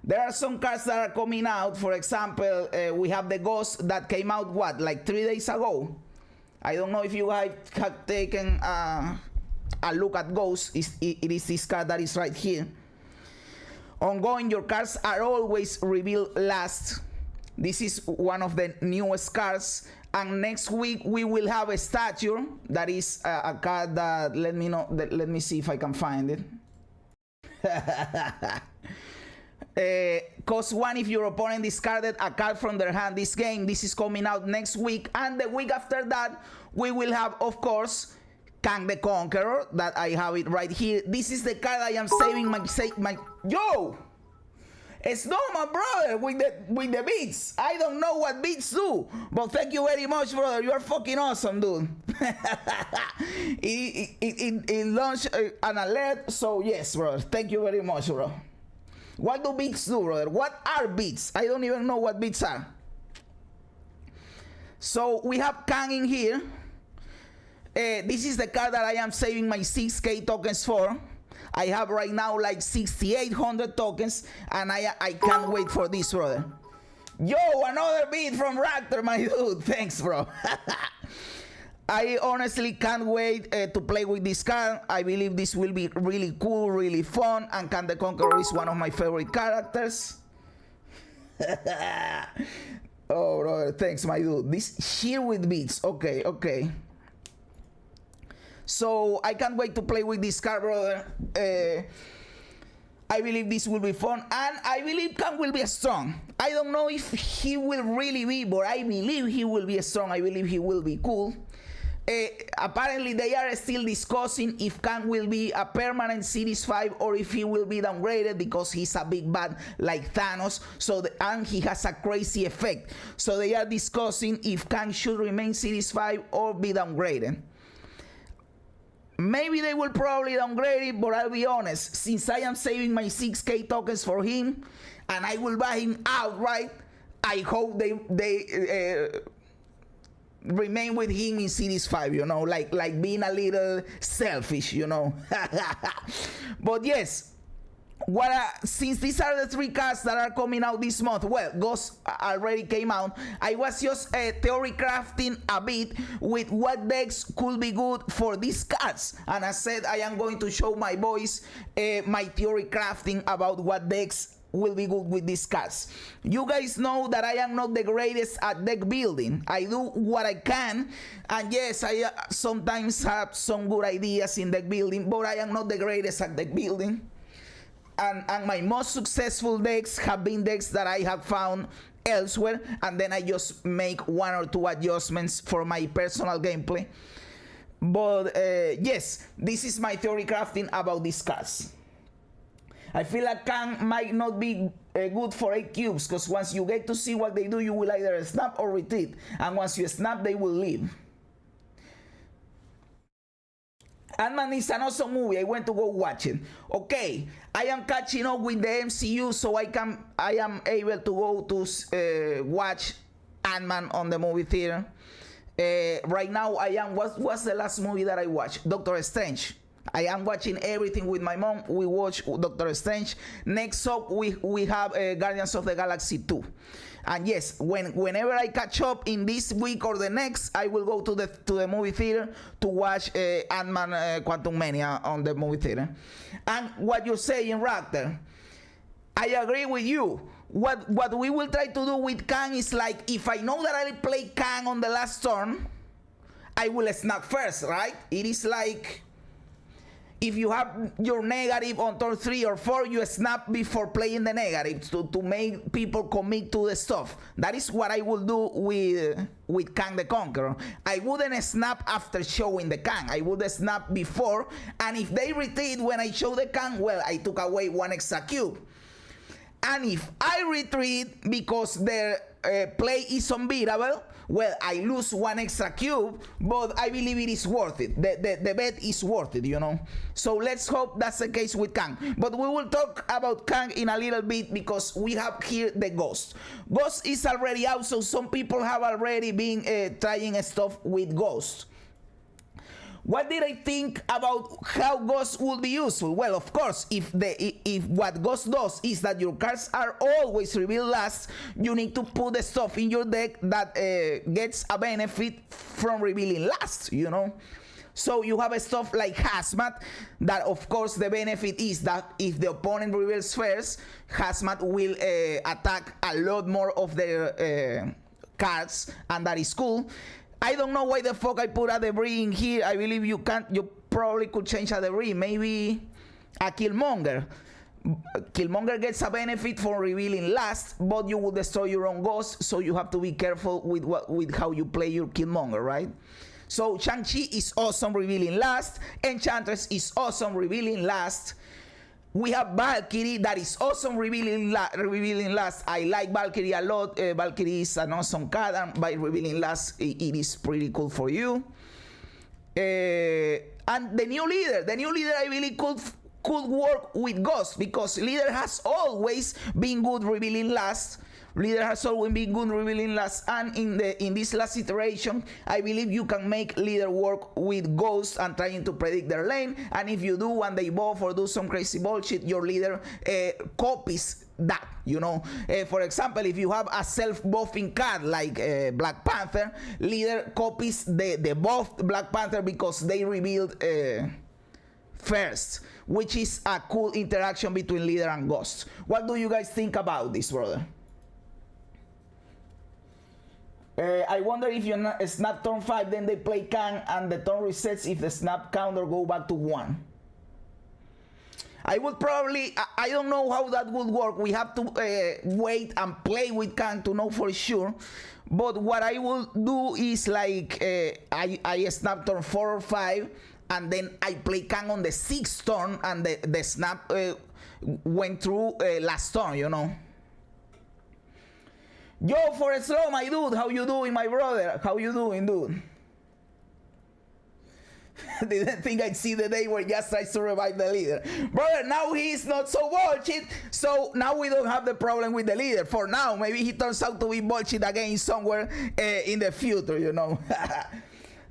There are some cards that are coming out. For example, we have the Ghost that came out, what, like 3 days ago? I don't know if you guys have taken a look at Ghost. It is this card that is right here. Ongoing, your cards are always revealed last. This is one of the newest cards. And next week we will have a Stature. That is a card that, let me see if I can find it. Cost 1 if your opponent discarded a card from their hand this game. This is coming out next week. And the week after that, we will have, of course, Kang the Conqueror, that I have it right here. This is the card I am saving my yo! It's not my brother with the beats. I don't know what beats do, but thank you very much, brother. You are fucking awesome, dude. it launched an alert, so yes, brother. Thank you very much, bro. What do beats do, brother? What are beats? I don't even know what beats are. So we have Kang in here. This is the card that I am saving my 6K tokens for. I have right now like 6,800 tokens, and I can't wait for this, brother. Yo, another beat from Raptor, my dude. Thanks, bro. I honestly can't wait to play with this card. I believe this will be really cool, really fun, and Kang the Conqueror is one of my favorite characters. Oh, brother, thanks, my dude. This here with beats. Okay, okay. So I can't wait to play with this card, brother. I believe this will be fun, and I believe Kang will be strong. I don't know if he will really be, but I believe he will be strong. I believe he will be cool. Apparently, they are still discussing if Kang will be a permanent Series 5 or if he will be downgraded because he's a big bad like Thanos. And he has a crazy effect. So they are discussing if Kang should remain Series 5 or be downgraded. Maybe they will probably downgrade it, but I'll be honest, since I am saving my 6K tokens for him and I will buy him outright, I hope they remain with him in Series 5, you know, like being a little selfish, you know. But yes, since these are the 3 cards that are coming out this month, well, Ghost already came out. I was just theory crafting a bit with what decks could be good for these cards, and I said I am going to show my boys my theory crafting about what decks will be good with these cards. You guys know that I am not the greatest at deck building. I do what I can, and yes, I sometimes have some good ideas in deck building, but I am not the greatest at deck building. And my most successful decks have been decks that I have found elsewhere, and then I just make 1 or 2 adjustments for my personal gameplay. But yes, this is my theory crafting about these cards. I feel like Kang might not be good for 8 cubes, because once you get to see what they do, you will either snap or retreat, and once you snap, they will leave. Ant-Man is an awesome movie. I went to go watch it. Okay, I am catching up with the MCU, so I am able to go to watch Ant-Man on the movie theater. Right now, what's the last movie that I watched? Doctor Strange. I am watching everything with my mom. We watch Doctor Strange. Next up, we have Guardians of the Galaxy 2. And yes, whenever I catch up in this week or the next, I will go to the movie theater to watch Ant-Man Quantumania on the movie theater. And what you're saying, Raptor, I agree with you. What we will try to do with Kang is, like, if I know that I'll play Kang on the last turn, I will snap first, right? It is like, if you have your negative on turn 3 or 4, you snap before playing the negative to make people commit to the stuff. That is what I will do with Kang the Conqueror. I wouldn't snap after showing the Kang. I would snap before, and if they retreat when I show the Kang, well, I took away 1 extra cube. And if I retreat because their play is unbeatable, well, I lose 1 extra cube, but I believe it is worth it. The bet is worth it, you know. So let's hope that's the case with Kang. But we will talk about Kang in a little bit, because we have here the Ghost. Ghost is already out, so some people have already been trying stuff with Ghost. What did I think about how Ghost would be useful? Well, of course, if what Ghost does is that your cards are always revealed last, you need to put the stuff in your deck that gets a benefit from revealing last, you know? So you have a stuff like Hazmat that, of course, the benefit is that if the opponent reveals first, Hazmat will attack a lot more of their cards, and that is cool. I don't know why the fuck I put a debris in here. I believe you probably could change a debris. Maybe a Killmonger. Killmonger gets a benefit for revealing last, but you will destroy your own ghost, so you have to be careful with how you play your Killmonger, right? So Shang-Chi is awesome revealing last. Enchantress is awesome revealing last. We have Valkyrie that is awesome revealing last. I like Valkyrie a lot. Valkyrie is an awesome card, and by revealing last, it is pretty cool for you. And the new leader I really could work with Ghost, because leader has always been good revealing last. Leader has always been good revealing last, and in this last iteration, I believe you can make leader work with Ghost and trying to predict their lane. And if you do, and they buff or do some crazy bullshit, your leader copies that, you know. For example, if you have a self-buffing card like Black Panther, leader copies the buffed Black Panther because they revealed first, which is a cool interaction between leader and Ghost. What do you guys think about this, brother? I wonder if you snap turn 5, then they play Kang and the turn resets if the snap counter go back to 1. I would probably, I don't know how that would work. We have to wait and play with Kang to know for sure. But what I will do is like, I snap turn 4 or 5, and then I play Kang on the 6th turn, and the snap went through last turn, you know. Yo, Forest Law, my dude, how you doing, my brother? How you doing, dude? Didn't think I'd see the day where Jazz tries to revive the leader. Brother, now he's not so bullshit, so now we don't have the problem with the leader. For now, maybe he turns out to be bullshit again somewhere in the future, you know.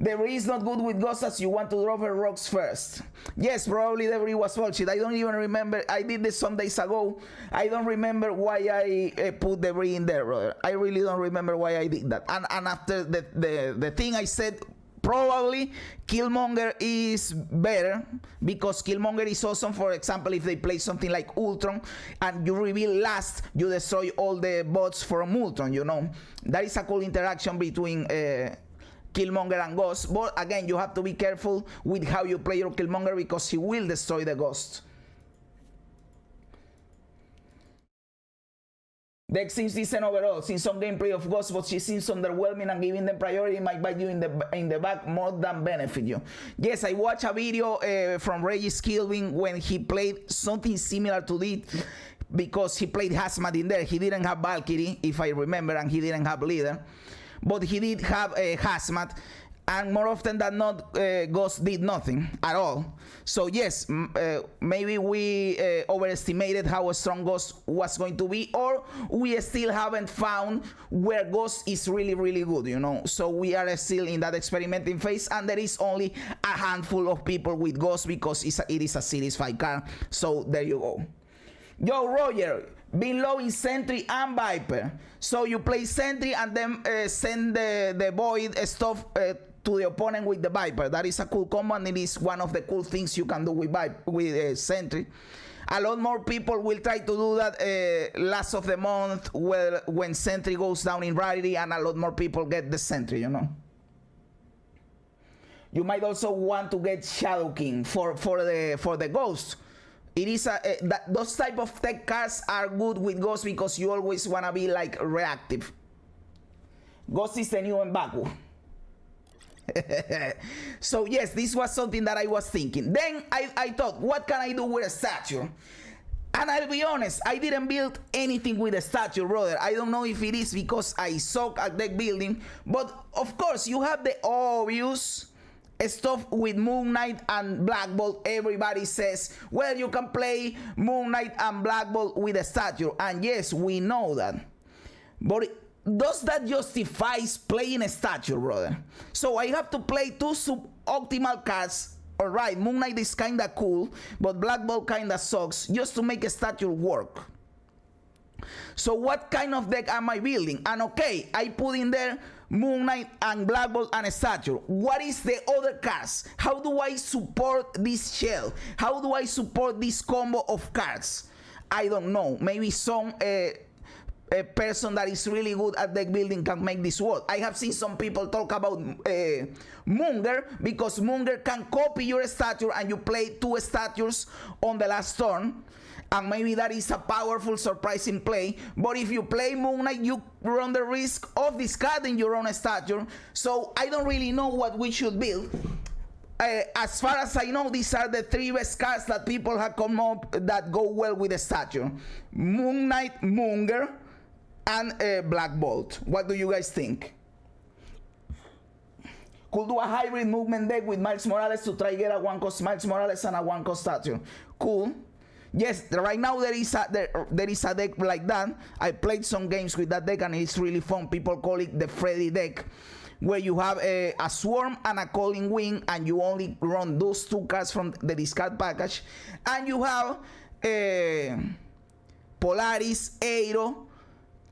Debris is not good with Ghost as you want to drop her rocks first. Yes, probably Debris was bullshit. I don't even remember. I did this some days ago. I don't remember why I put Debris in there, brother. I really don't remember why I did that. And after the thing I said, probably Killmonger is better, because Killmonger is awesome. For example, if they play something like Ultron and you reveal last, you destroy all the bots from Ultron, you know. That is a cool interaction between Killmonger and Ghost, but again, you have to be careful with how you play your Killmonger, because he will destroy the Ghost. Deck seems decent overall. Seen some gameplay of Ghost, but she seems underwhelming, and giving them priority might bite you in the back more than benefit you. Yes, I watched a video from Regis Kilvin when he played something similar to this, because he played Hazmat in there. He didn't have Valkyrie, if I remember, and he didn't have leader. But he did have a Hazmat, and more often than not, Ghost did nothing at all. So yes, maybe we overestimated how strong Ghost was going to be, or we still haven't found where Ghost is really, really good, you know. So we are still in that experimenting phase, and there is only a handful of people with Ghost, because it is a Series 5 card. So there you go. Yo, Roger, been low in Sentry and Viper. So you play Sentry and then send the Void stuff to the opponent with the Viper. That is a cool combo, and it is one of the cool things you can do with Sentry. A lot more people will try to do that last of the month when Sentry goes down in rarity, and a lot more people get the Sentry, you know. You might also want to get Shadow King for the Ghost. It is those type of tech cards are good with Ghost, because you always want to be like reactive. Ghost is the new M'Baku. So yes, this was something that I was thinking. Then I thought, what can I do with a Stature? And I'll be honest, I didn't build anything with a Stature, brother. I don't know if it is because I suck at deck building, but of course you have the obvious stuff with Moon Knight and Black Bolt. Everybody says, well, you can play Moon Knight and Black Bolt with a Stature, and yes, we know that. But does that justifies playing a Stature, brother? So I have to play two suboptimal cards. Alright, Moon Knight is kinda cool, but Black Bolt kinda sucks, just to make a Stature work. So what kind of deck am I building? And okay, I put in there Moon Knight and Black Bolt and a Stature. What is the other cards? How do I support this shell? How do I support this combo of cards? I don't know. Maybe some a person that is really good at deck building can make this work. I have seen some people talk about Munger, because Munger can copy your Stature and you play two Statures on the last turn, and maybe that is a powerful, surprising play. But if you play Moon Knight, you run the risk of discarding your own Stature. So I don't really know what we should build. As far as I know, these are the three best cards that people have come up that go well with the Stature: Moon Knight, Munger, and Black Bolt. What do you guys think? Could do a hybrid movement deck with Miles Morales to try get a one-cost Miles Morales and a one-cost Stature. Cool. Yes, right now there is a deck like that. I played some games with that deck and it's really fun. People call it the Freddy deck, where you have a Swarm and a Calling Wing, and you only run those two cards from the discard package, and you have Polaris, Aero,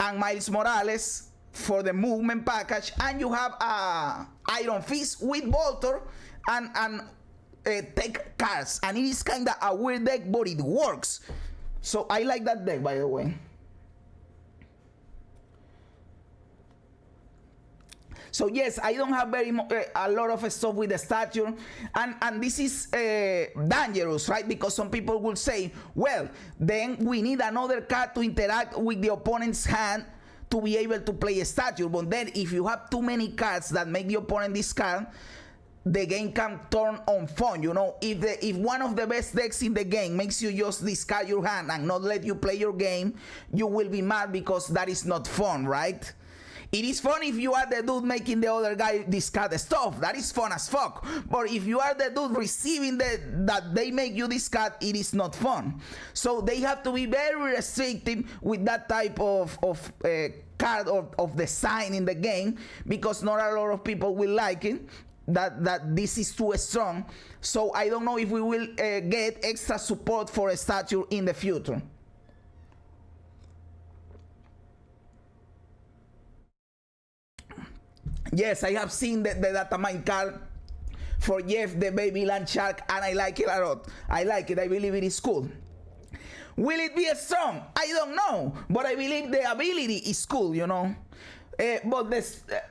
and Miles Morales for the movement package, and you have Iron Fist with Voltor and tech cards, and it is kind of a weird deck, but it works. So I like that deck, by the way. So yes, I don't have a lot of stuff with the Stature, and this is dangerous, right? Because some people will say, well, then we need another card to interact with the opponent's hand to be able to play a Stature. But then if you have too many cards that make the opponent discard, the game can turn on fun, you know. If one of the best decks in the game makes you just discard your hand and not let you play your game, you will be mad, because that is not fun, right? It is fun if you are the dude making the other guy discard the stuff. That is fun as fuck. But if you are the dude receiving that they make you discard, it is not fun. So they have to be very restrictive with that type of card of design in the game, because not a lot of people will like it. That this is too strong. So I don't know if we will get extra support for a Stature in the future. Yes, I have seen the data mine card for Jeff the Baby Land Shark, and I like it a lot. I like it. I believe it is cool. Will it be strong? I don't know, but I believe the ability is cool, you know. But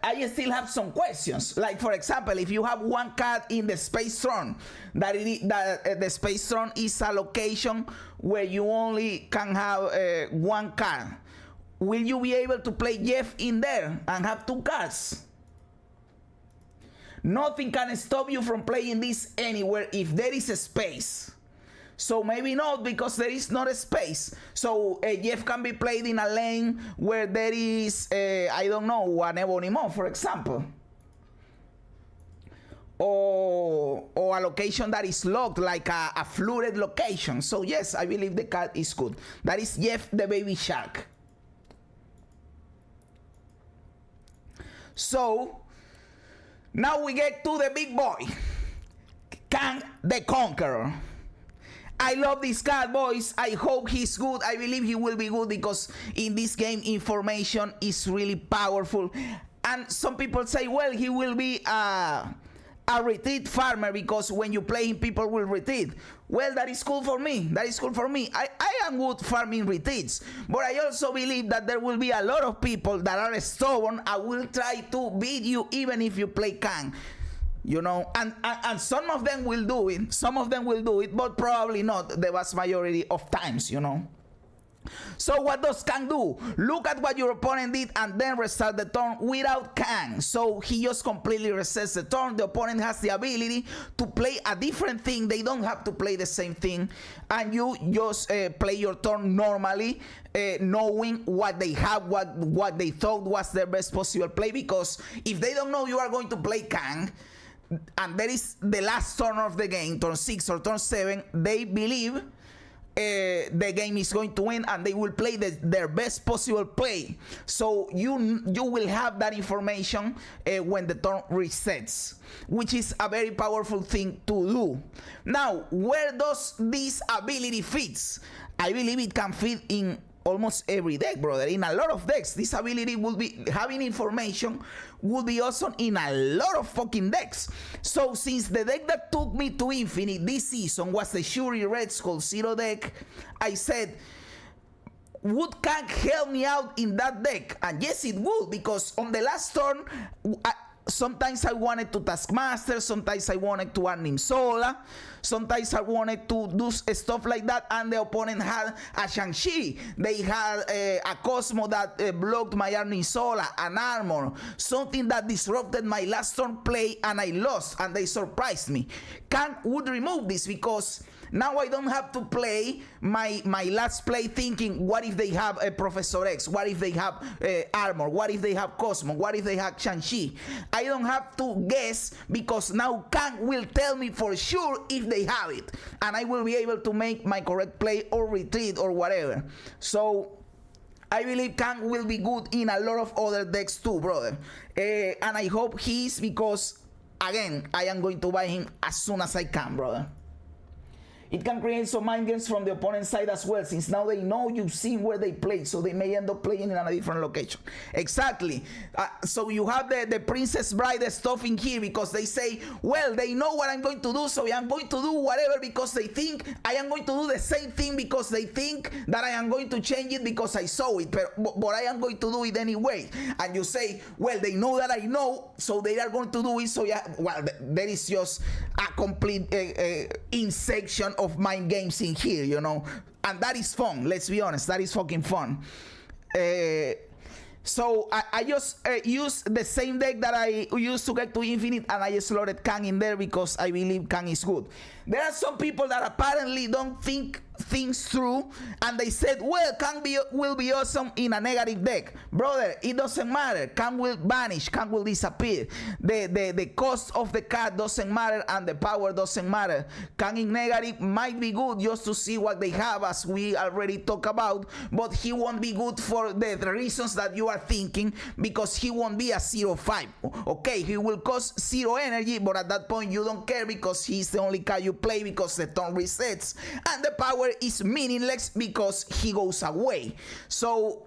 I still have some questions. Like, for example, if you have one card in the Space Throne, the Space Throne is a location where you only can have one card. Will you be able to play Jeff in there and have two cards? Nothing can stop you from playing this anywhere if there is a space. So maybe not, because there is not a space. So Jeff can be played in a lane where there is, I don't know, an Ebony Maw, for example. Or a location that is locked, like a flooded location. So yes, I believe the card is good. That is Jeff the Baby Shark. So now we get to the big boy, Kang the Conqueror. I love this card, boys. I hope he's good. I believe he will be good, because in this game information is really powerful. And some people say, well, he will be a retreat farmer, because when you play him, people will retreat. Well, that is cool for me. That is cool for me. I am good farming retreats, but I also believe that there will be a lot of people that are stubborn and will try to beat you even if you play Kang. You know, and some of them will do it. Some of them will do it, but probably not the vast majority of times, you know. So what does Kang do? Look at what your opponent did and then restart the turn without Kang. So he just completely resets the turn. The opponent has the ability to play a different thing. They don't have to play the same thing. And you just play your turn normally, knowing what they have, what they thought was their best possible play. Because if they don't know you are going to play Kang, and that is the last turn of the game, turn 6 or turn 7, they believe the game is going to win, and they will play their best possible play. So you will have that information when the turn resets, which is a very powerful thing to do. Now, where does this ability fits? I believe it can fit in almost every deck, brother. In a lot of decks, this ability will be, having information will be awesome in a lot of fucking decks. So since the deck that took me to infinite this season was the Shuri Red Skull Zero deck, I said, would Kang help me out in that deck? And yes, it would, because on the last turn, sometimes I wanted to Taskmaster, sometimes I wanted to Arnim Sola, sometimes I wanted to do stuff like that, and the opponent had a Shang-Chi. They had a Cosmo that blocked my Arnim Sola, an armor, something that disrupted my last turn play, and I lost, and they surprised me. Kang would remove this, because now I don't have to play my last play thinking, what if they have a Professor X? What if they have armor? What if they have Cosmo? What if they have Shang-Chi? I don't have to guess, because now Kang will tell me for sure if they have it, and I will be able to make my correct play or retreat or whatever. So I believe Kang will be good in a lot of other decks too, brother. And I hope he is, because again, I am going to buy him as soon as I can, brother. It can create some mind games from the opponent's side as well, since now they know you've seen where they play, so they may end up playing in a different location. Exactly. So you have the Princess Bride stuff in here, because they say, well, they know what I'm going to do, so I'm going to do whatever, because they think I am going to do the same thing, because they think that I am going to change it because I saw it, but I am going to do it anyway. And you say, well, they know that I know, so they are going to do it. So yeah, well, there is just a complete insection of mind games in here, you know, and that is fun. Let's be honest, that is fucking fun. So I just used the same deck that I used to get to infinite, and I just loaded Kang in there because I believe Kang is good. There are some people that apparently don't think things through, and they said, well, Kang will be awesome in a negative deck. Brother, it doesn't matter. Kang will vanish. Kang will disappear. The cost of the card doesn't matter, and the power doesn't matter. Kang in negative might be good just to see what they have, as we already talked about, but he won't be good for the reasons that you are thinking, because he won't be a 0-5. Okay, he will cost 0 energy, but at that point you don't care, because he's the only card you play, because the turn resets, and the power is meaningless because he goes away. So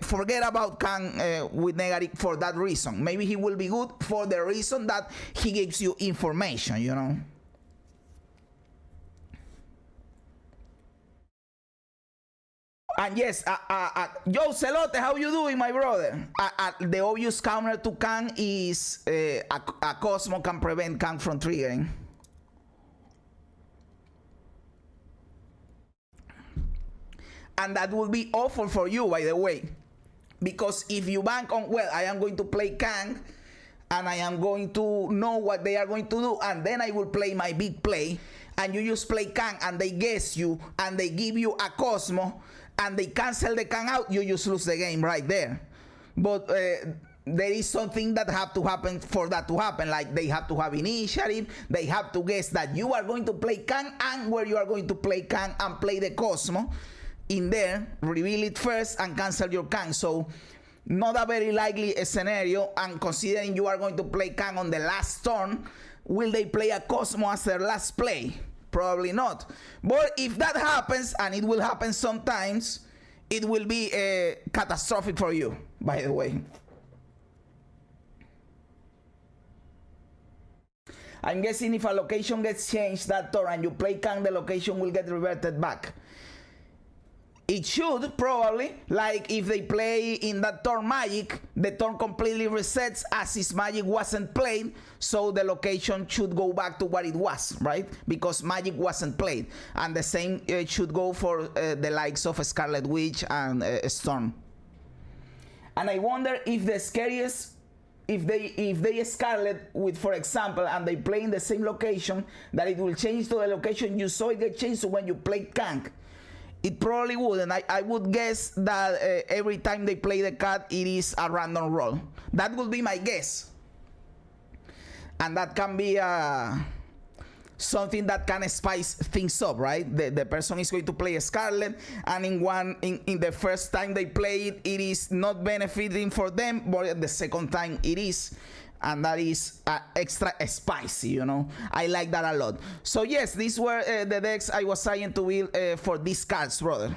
forget about Kang with negative for that reason. Maybe he will be good for the reason that he gives you information, you know. And yes, Joe Celote, how you doing, my brother? The obvious counter to Kang is a Cosmo can prevent Kang from triggering. And that will be awful for you, by the way, because if you bank on, well, I am going to play Kang, and I am going to know what they are going to do, and then I will play my big play, and you just play Kang, and they guess you, and they give you a Cosmo, and they cancel the Kang out, you just lose the game right there. But there is something that have to happen for that to happen, like they have to have initiative, they have to guess that you are going to play Kang, and where you are going to play Kang, and play the Cosmo in there, reveal it first, and cancel your Kang. So not a very likely scenario, and considering you are going to play Kang on the last turn, will they play a Cosmo as their last play? Probably not. But if that happens, and it will happen sometimes, it will be catastrophic for you, by the way. I'm guessing if a location gets changed that turn and you play Kang, the location will get reverted back. It should, probably, like if they play in that turn Magic, the turn completely resets as his Magic wasn't played, so the location should go back to what it was, right? Because Magic wasn't played. And the same should go for the likes of Scarlet Witch and Storm. And I wonder if the scariest, if they Scarlet with, for example, and they play in the same location, that it will change to the location you saw it get changed to when you play Kang. It probably would, and I would guess that every time they play the card, it is a random roll. That would be my guess. And that can be a something that can spice things up, right? The person is going to play Scarlet, and in the first time they play it, it is not benefiting for them, but the second time it is. And that is extra spicy, you know. I like that a lot. So yes, these were the decks I was trying to build for these cards, brother.